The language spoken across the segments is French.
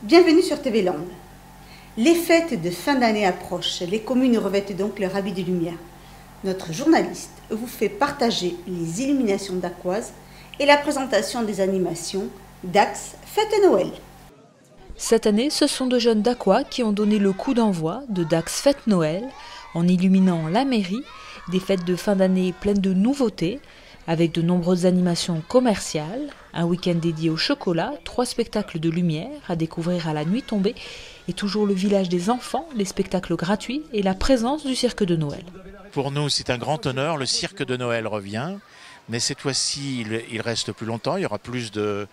Bienvenue sur TV Land. Les fêtes de fin d'année approchent, les communes revêtent donc leur habit de lumière. Notre journaliste vous fait partager les illuminations dacquoises et la présentation des animations Dax Fête Noël. Cette année, ce sont de jeunes dacquois qui ont donné le coup d'envoi de Dax Fête Noël en illuminant la mairie, des fêtes de fin d'année pleines de nouveautés, avec de nombreuses animations commerciales, un week-end dédié au chocolat, 3 spectacles de lumière à découvrir à la nuit tombée, et toujours le village des enfants, les spectacles gratuits et la présence du cirque de Noël. Pour nous, c'est un grand honneur, le cirque de Noël revient, mais cette fois-ci, il reste plus longtemps, il y aura plus de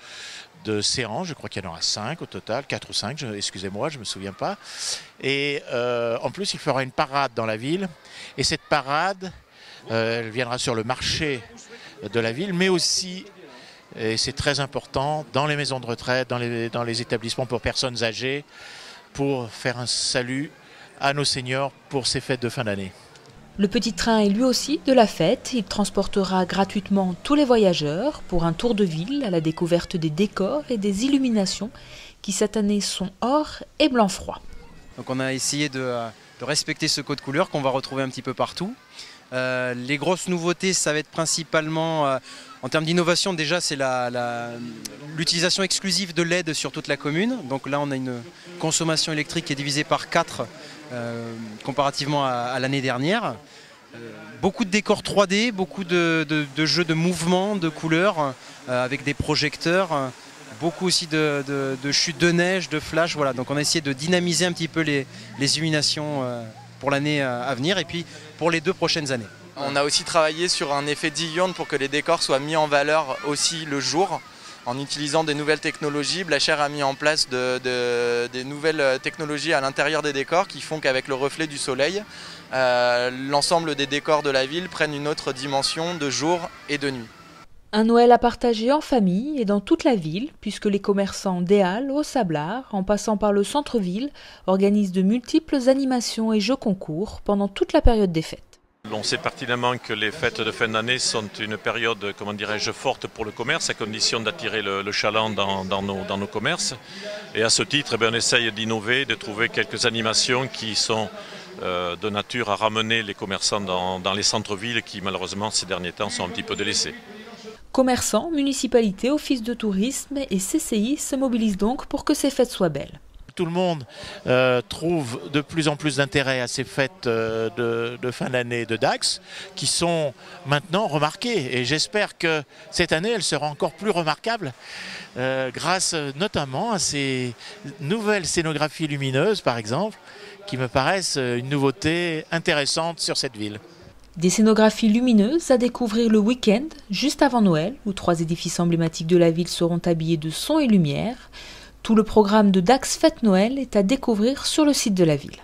séances, je crois qu'il y en aura 5 au total, 4 ou 5, excusez-moi, je ne me souviens pas. Et en plus, il fera une parade dans la ville, et cette parade, elle viendra sur le marché de la ville, mais aussi, et c'est très important, dans les maisons de retraite, dans les établissements pour personnes âgées, pour faire un salut à nos seniors pour ces fêtes de fin d'année. Le petit train est lui aussi de la fête. Il transportera gratuitement tous les voyageurs pour un tour de ville à la découverte des décors et des illuminations qui cette année sont or et blanc froid. Donc on a essayé de respecter ce code couleur qu'on va retrouver un petit peu partout. Les grosses nouveautés, ça va être principalement, en termes d'innovation, déjà c'est l'utilisation exclusive de LED sur toute la commune. Donc là on a une consommation électrique qui est divisée par 4 comparativement à l'année dernière. Beaucoup de décors 3D, beaucoup de jeux de mouvements, de couleurs, avec des projecteurs, beaucoup aussi de chutes de neige, de flash. Voilà. Donc on a essayé de dynamiser un petit peu les illuminations pour l'année à venir et puis pour les 2 prochaines années. On a aussi travaillé sur un effet diurne pour que les décors soient mis en valeur aussi le jour en utilisant des nouvelles technologies. Blacher a mis en place des nouvelles technologies à l'intérieur des décors qui font qu'avec le reflet du soleil, l'ensemble des décors de la ville prennent une autre dimension de jour et de nuit. Un Noël à partager en famille et dans toute la ville, puisque les commerçants des Halles au Sablard, en passant par le centre-ville, organisent de multiples animations et jeux concours pendant toute la période des fêtes. On sait pertinemment que les fêtes de fin d'année sont une période, comment dirais-je, forte pour le commerce, à condition d'attirer le chaland dans nos commerces. Et à ce titre, on essaye d'innover, de trouver quelques animations qui sont de nature à ramener les commerçants dans les centres-villes qui, malheureusement, ces derniers temps, sont un petit peu délaissés. Commerçants, municipalités, offices de tourisme et CCI se mobilisent donc pour que ces fêtes soient belles. Tout le monde trouve de plus en plus d'intérêt à ces fêtes de fin d'année de Dax qui sont maintenant remarquées. Et j'espère que cette année, elle sera encore plus remarquable grâce notamment à ces nouvelles scénographies lumineuses, par exemple, qui me paraissent une nouveauté intéressante sur cette ville. Des scénographies lumineuses à découvrir le week-end, juste avant Noël, où 3 édifices emblématiques de la ville seront habillés de son et lumière. Tout le programme de Dax Fête Noël est à découvrir sur le site de la ville.